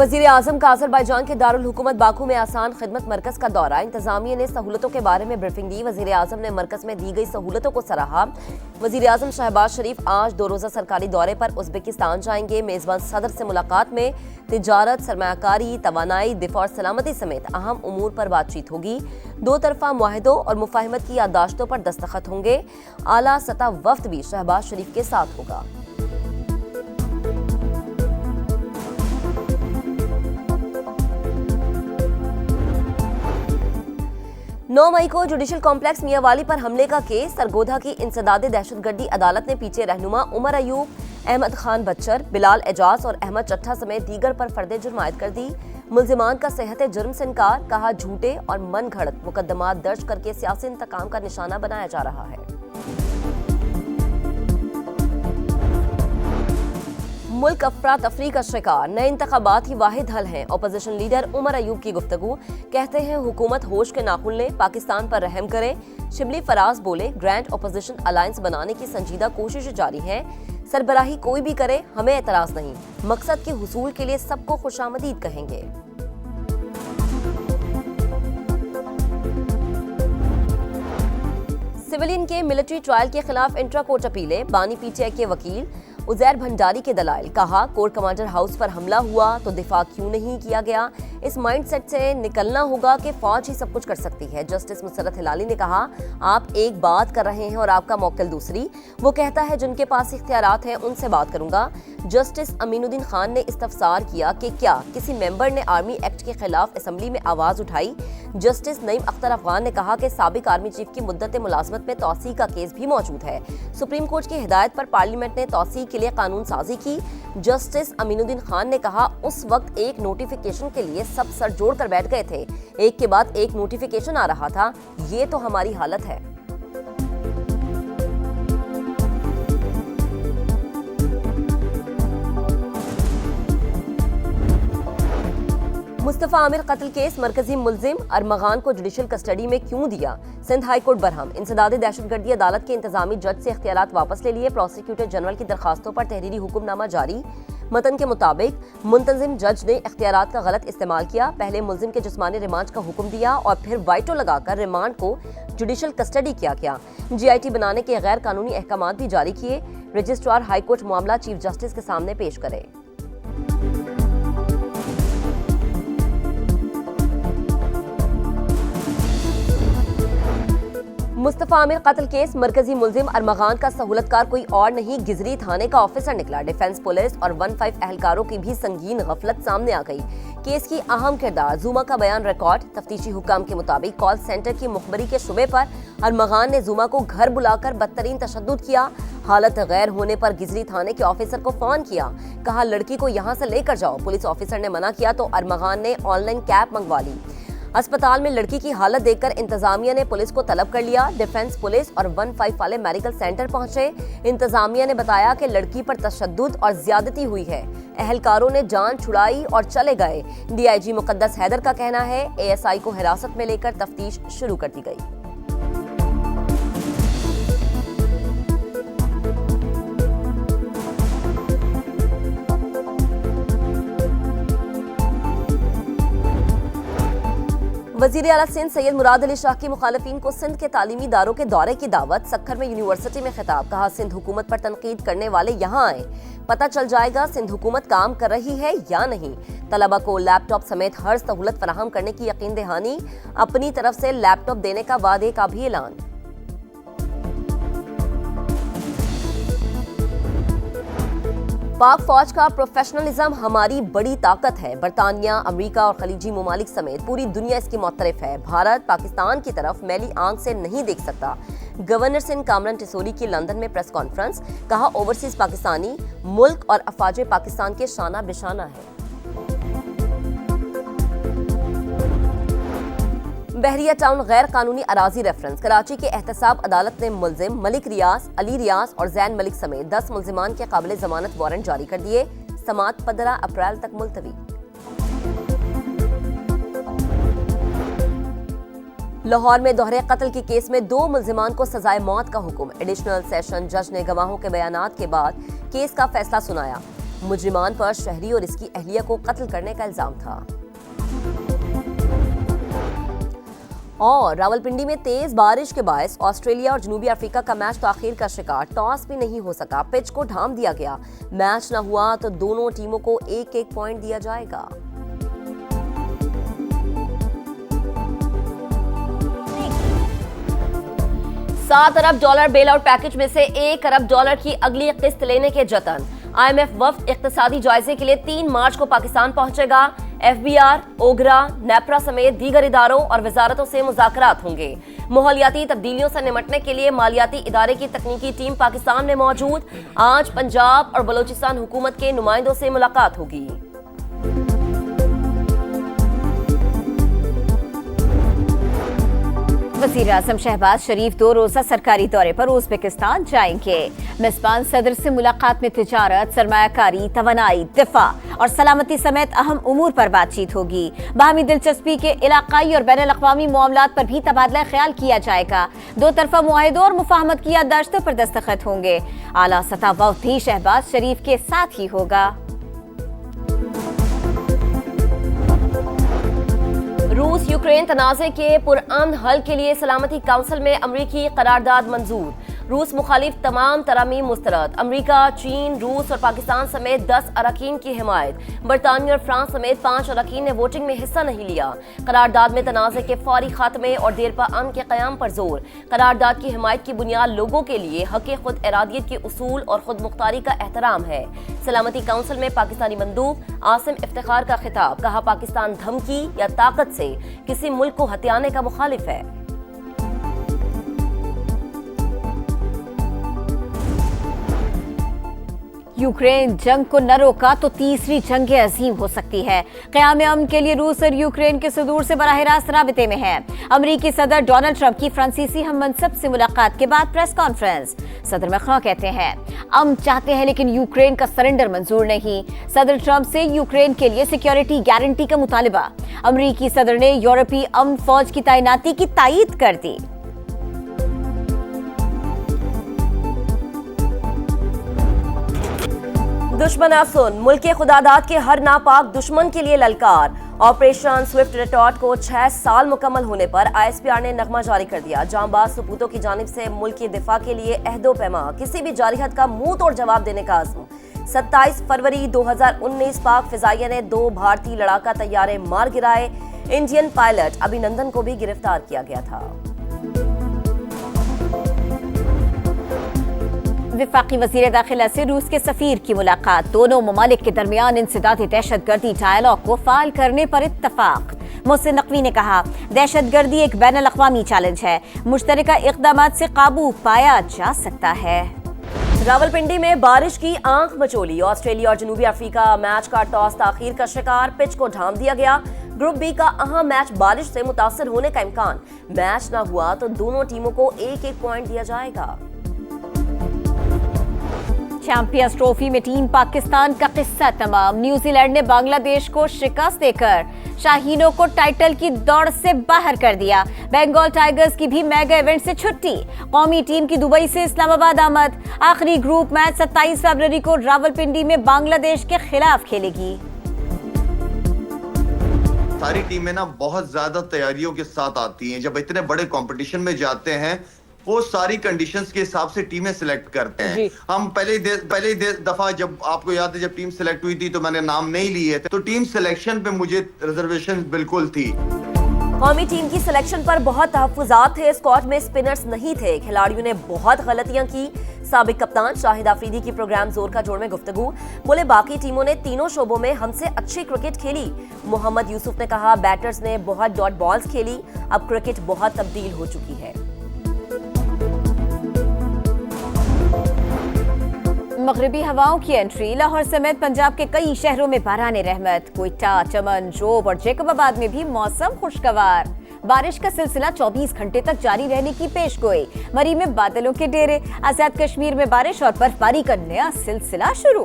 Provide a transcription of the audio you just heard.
वजीर आजम का अज़रबैजान के दारुल हुकूमत बाकू में आसान खिदमत मरकज का दौरा। इंतजामिया ने सहूलतों के बारे में ब्रीफिंग दी। वजीर आजम ने मरकज में दी गई सहूलतों को सराहा। वजीर आजम शहबाज शरीफ आज 2 रोज़ा सरकारी दौरे पर उज़्बेकिस्तान जाएंगे। मेज़बान सदर से मुलाकात में तिजारत, सरमायाकारी, तवानाई, दिफा और सलामती समेत अहम उमूर पर बातचीत होगी। 2 तरफ़ा मुआहिदों और मुफाहिमत की याददाश्तों पर दस्तखत होंगे। आला सतह वफ्द भी शहबाज शरीफ के साथ होगा। 9 मई को जुडिशल कॉम्प्लेक्स मियांवाली पर हमले का केस। सरगोधा की इंसदादे दहशतगर्दी अदालत ने पीछे रहनुमा उमर अयूब, अहमद खान बच्चर, बिलाल एजाज और अहमद चट्ठा समेत दीगर पर फर्दे जुर्म आयद कर दी। मुल्जिमान का सेहत जुर्म से इनकार, कहा झूठे और मन घड़त मुकदमात दर्ज करके सियासी इंतकाम का निशाना बनाया जा रहा है। मुल्क अफरा तफरी का शिकार, नए इंतखाबात ही वाहिद हल हैं। अपोजिशन लीडर उमर अयूब की गुफ्तगू, कहते हैं हुकूमत होश के नाखून ले, पाकिस्तान पर रहम करे। शिबली फराज बोले, ग्रैंड अपोजिशन अलायंस बनाने की संजीदा कोशिश जारी है। सरबराही कोई भी करे, हमें एतराज नहीं, मकसद के हुसूल के लिए सबको खुशामदीद कहेंगे। सिविलियन के मिलिट्री ट्रायल के खिलाफ इंट्रा कोर्ट अपीलें। बानी पीटीआई के वकील उजैर भंडारी के दलाइल, कहा कोर कमांडर हाउस पर हमला हुआ तो दिफा क्यों नहीं किया गया। इस माइंडसेट से निकलना होगा कि फौज ही सब कुछ कर सकती है। जस्टिस मुसर्रत हिलाली ने कहा, आप एक बात कर रहे हैं और आपका मौकिल दूसरी। वो कहता है जिनके पास इख्तियारात हैं उनसे बात करूंगा। जस्टिस अमीनुद्दीन खान ने इस्तफसार किया कि क्या किसी मेंबर ने आर्मी एक्ट के खिलाफ असेंबली में आवाज उठाई। जस्टिस नईम अख्तर अफगान ने कहा कि साबिक आर्मी चीफ की मुद्दत मुलाजमत में तौसीक का केस भी मौजूद है। सुप्रीम कोर्ट की हिदायत पर पार्लियामेंट ने तौसीक के लिए कानून साजी की। जस्टिस अमीनुद्दीन खान ने कहा, उस वक्त एक नोटिफिकेशन के लिए सब सर जोड़ कर बैठ गए थे, एक के बाद एक नोटिफिकेशन आ रहा था। ये तो हमारी हालत है। मुस्तफा आमिर कत्ल केस, मरकजी मुल्जिम अरमगान को जुडिशल कस्टडी में क्यों दिया। सिंध हाई कोर्ट बरहम, इंसदादे दहशतगर्दी अदालत के इंतजामी जज से इख्तियारात वापस ले लिए। प्रोसिक्यूटर जनरल की दरखास्तों पर तहरीरी हुक्मनामा जारी। मतन के मुताबिक मुंतजिम जज ने इख्तियारात का गलत इस्तेमाल किया। पहले मुल्जिम के जिस्मानी रिमांड का हुक्म दिया और फिर वाइटो लगाकर रिमांड को जुडिशल कस्टडी किया गया। GIT बनाने के गैर कानूनी अहकामात भी जारी किए। रजिस्ट्रार हाई कोर्ट मामला चीफ जस्टिस के सामने पेश करे। मुस्तफा आमिर कत्ल केस, मरकजी मुल्जिम अरमगान का सहूलतकार कोई और नहीं, गिजरी थाने का ऑफिसर निकला। डिफेंस पुलिस और 15 एहलकारों की भी संगीन गफलत सामने आ गई। केस की अहम किरदार जुमा का बयान रिकॉर्ड। तफ्तीशी हुक्म के मुताबिक कॉल सेंटर की मुखबरी के शुबे पर अरमगान ने जुमा को घर बुलाकर बदतरीन तशद्दुद किया। हालत गैर होने पर गिजरी थाने के ऑफिसर को फोन किया, कहा लड़की को यहाँ से लेकर जाओ। पुलिस ऑफिसर ने मना किया तो अरमगान ने ऑनलाइन कैब मंगवा ली। अस्पताल में लड़की की हालत देखकर इंतजामिया ने पुलिस को तलब कर लिया। डिफेंस पुलिस और 15 वाले मेडिकल सेंटर पहुंचे। इंतजामिया ने बताया कि लड़की पर तशद्दुद और ज्यादती हुई है। एहलकारों ने जान छुड़ाई और चले गए। DIG मुकद्दस हैदर का कहना है ASI को हिरासत में लेकर तफ्तीश शुरू कर दी गई। वजीर आला सिंध सैयद मुराद अली शाह की मुखालिफिन को सिंध के तालीमी इदारों के दौरे की दावत। सक्खर में यूनिवर्सिटी में खिताब, कहा सिंध हुकूमत पर तनकीद करने वाले यहाँ आए, पता चल जाएगा सिंध हुकूमत काम कर रही है या नहीं। तलबा को लैपटॉप समेत हर सहूलत फराहम करने की यकीन दहानी। अपनी तरफ से लैपटॉप देने का वादे का भी ऐलान। पाक फौज का प्रोफेशनलिज्म हमारी बड़ी ताकत है। बरतानिया, अमेरिका और खलीजी ममालिक समेत पूरी दुनिया इसकी मुतरफ है। भारत पाकिस्तान की तरफ मैली आंख से नहीं देख सकता। गवर्नर सिंध कामरान टिसोरी की लंदन में प्रेस कॉन्फ्रेंस, कहा ओवरसीज पाकिस्तानी मुल्क और अफवाज पाकिस्तान के शाना बिशाना है। बहरिया टाउन गैर कानूनी अराजी रेफरेंस, कराची के एहतसाब अदालत ने मुल्जिम मलिक रियाज, अली रियाज और जैन मलिक समेत 10 मुल्जिमान के काबिल जमानत वारंट जारी कर दिए। समात 15 अप्रैल तक मुलतवी। लाहौर में दोहरे कत्ल के केस में 2 मुल्जिमान को सजाए मौत का हुक्म। एडिशनल सेशन जज ने गवाहों के बयानात के बाद केस का फैसला सुनाया। मुजरिमान पर शहरी और इसकी अहलिया को कत्ल करने का इल्जाम था। और रावलपिंडी में तेज बारिश के बायस ऑस्ट्रेलिया और जनूबी अफ्रीका का मैच ताखीर का शिकार। टॉस भी नहीं हो सका, पिच को ढाम दिया गया। मैच न हुआ तो दोनों टीमों को एक एक पॉइंट दिया जाएगा। $7 अरब बेल आउट पैकेज में से $1 अरब की अगली किस्त लेने के जतन। IMF वफ्द इक्तिसादी जायजे के लिए 3 मार्च को पाकिस्तान पहुंचेगा। FBR, ओगरा, नेप्रा समेत दीगर इदारों और वजारतों से मुज़ाकरात होंगे। माहौलियाती तब्दीलियों से निपटने के लिए मालियाती इदारे की तकनीकी टीम पाकिस्तान में मौजूद। आज पंजाब और बलोचिस्तान हुकूमत के नुमाइंदों से मुलाकात होगी। वज़ीर-ए-आज़म शहबाज शरीफ 2 रोज़ा सरकारी दौरे पर उज़्बेकिस्तान जाएंगे। मेज़बान सदर से मुलाकात में तिजारत, सरमायाकारी, तवानाई, दिफा और सलामती समेत अहम उमूर पर बातचीत होगी। बाहमी दिलचस्पी के इलाकाई और बैनुल-अक़वामी मामलात पर भी तबादला ख्याल किया जाएगा। 2 तरफ़ा मुआहिदों और मुफाहमत की याददाश्तों पर दस्तखत होंगे। आला सतह वफ़द भी शहबाज शरीफ के साथ ही होगा। रूस यूक्रेन तनाज़े के पुरअमन हल के लिए सलामती काउंसिल में अमरीकी करारदाद मंजूर। रूस मुखालिफ तमाम तरामीम मुस्तरद। अमरीका, चीन, रूस और पाकिस्तान समेत 10 अरकान की हिमायत। बरतानिया और फ्रांस समेत 5 अरकान ने वोटिंग में हिस्सा नहीं लिया। करारदाद में तनाज़े के फौरी खात्मे और देरपा अमन के क़याम पर जोर। करारदाद की हिमायत की बुनियाद लोगों के लिए हक़ खुद इरादियत के उसूल और खुद मुख्तारी का एहतराम है। सलामती काउंसिल में पाकिस्तानी मंदूब आसिम इफ्तिखार का खिताब। कहा, पाकिस्तान धमकी या ताकत से किसी मुल्क को हथियाने का मुखालिफ है। यूक्रेन जंग को न रोका तो तीसरी जंग अजीम हो सकती है। क़याम अमन के लिए रूस और यूक्रेन के सदूर से बराह रास्त राबिते में है। अमरीकी सदर डोनाल्ड ट्रंप की फ्रांसीसी हम मनसब से मुलाकात के बाद प्रेस कॉन्फ्रेंस। सदर मैक्रों कहते हैं, हम चाहते हैं लेकिन यूक्रेन का सरेंडर मंजूर नहीं। सदर ट्रंप से यूक्रेन के लिए सिक्योरिटी गारंटी का मुतालिबा। अमरीकी सदर ने यूरोपीय अमन फौज की तैनाती की तायीद कर दी। दुश्मन अफसुन, मुल्क के खुदादाद के हर नापाक दुश्मन के लिए ललकार। ऑपरेशन स्विफ्ट रिटॉर्ट को 6 साल मुकम्मल होने पर ISPR ने नगमा जारी कर दिया। जांबाज सपूतों की जानिब से मुल्क के दिफा के लिए अहदो पैमा, किसी भी जारिहत का मुंह तोड़ जवाब देने का आज़म। 27 फरवरी 2019 पाक फिजाइया ने 2 भारतीय लड़ाका तैयारे मार गिराए। इंडियन पायलट अभिनंदन को भी गिरफ्तार किया गया था। वफाकी वज़ीर दाखिला से रूस के सफीर की मुलाकात। दोनों ममालिक के दरमियान इंसदादी दहशतगर्दी डायलॉग को फाल करने पर इत्तफाक। मोहसिन नकवी ने कहा, दहशतगर्दी एक बैनुल अक़वामी चैलेंज है, मुश्तरका इक़दामात से काबू पाया जा सकता है। रावलपिंडी में बारिश की आंख मचोली। ऑस्ट्रेलिया और जनूबी अफ्रीका मैच का टॉस ताखीर का शिकार, पिच को ढाम दिया गया। ग्रुप बी का अहम मैच बारिश से मुतासर होने का इम्कान। मैच न हुआ तो दोनों टीमों को एक एक पॉइंट दिया जाएगा। चैंपियंस ट्रॉफी में टीम पाकिस्तान का किस्सा तमाम। न्यूजीलैंड ने बांग्लादेश को शिकस्त देकर शाहीनों को टाइटल की दौड़ से बाहर कर दिया। बंगाल टाइगर्स की भी मेगा इवेंट से छुट्टी। कौमी टीम की दुबई से इस्लामाबाद आमद। आखिरी ग्रुप मैच 27 फरवरी को रावलपिंडी में बांग्लादेश के खिलाफ खेलेगी। सारी टीमें ना बहुत ज्यादा तैयारियों के साथ आती हैं। जब इतने बड़े कंपटीशन में जाते हैं वो सारी कंडीशंस के हिसाब से टीमें सिलेक्ट करते हैं। हम पहले दफा जब आपको याद है जब टीम सिलेक्ट हुई थी तो मैंने नाम नहीं लिए थे, तो टीम सिलेक्शन पे मुझे रिजर्वेशन बिल्कुल थी। कौमी टीम की सिलेक्शन पर बहुत तहफ्फुज़ात थे। स्क्वाड में स्पिनर्स नहीं थे। खिलाड़ियों ने बहुत गलतियां की। साबिक कप्तान शाहिद आफरीदी की प्रोग्राम जोर का जोड़ में गुफ्तगू। बोले, बाकी टीमों ने तीनों शोबों में हमसे अच्छी क्रिकेट खेली। मोहम्मद यूसुफ ने कहा, बैटर्स ने बहुत डॉट बॉल्स खेली। अब क्रिकेट बहुत तब्दील हो चुकी है। मगरबी हवाओं की एंट्री। लाहौर समेत पंजाब के कई शहरों में बाराने रहमत। कोयटा, चमन, जोब और जैकबाबाद में भी मौसम खुशगवार। बारिश का सिलसिला 24 घंटे तक जारी रहने की पेशगोई। मरी में बादलों के डेरे। आजाद कश्मीर में बारिश और बर्फबारी का नया सिलसिला शुरू।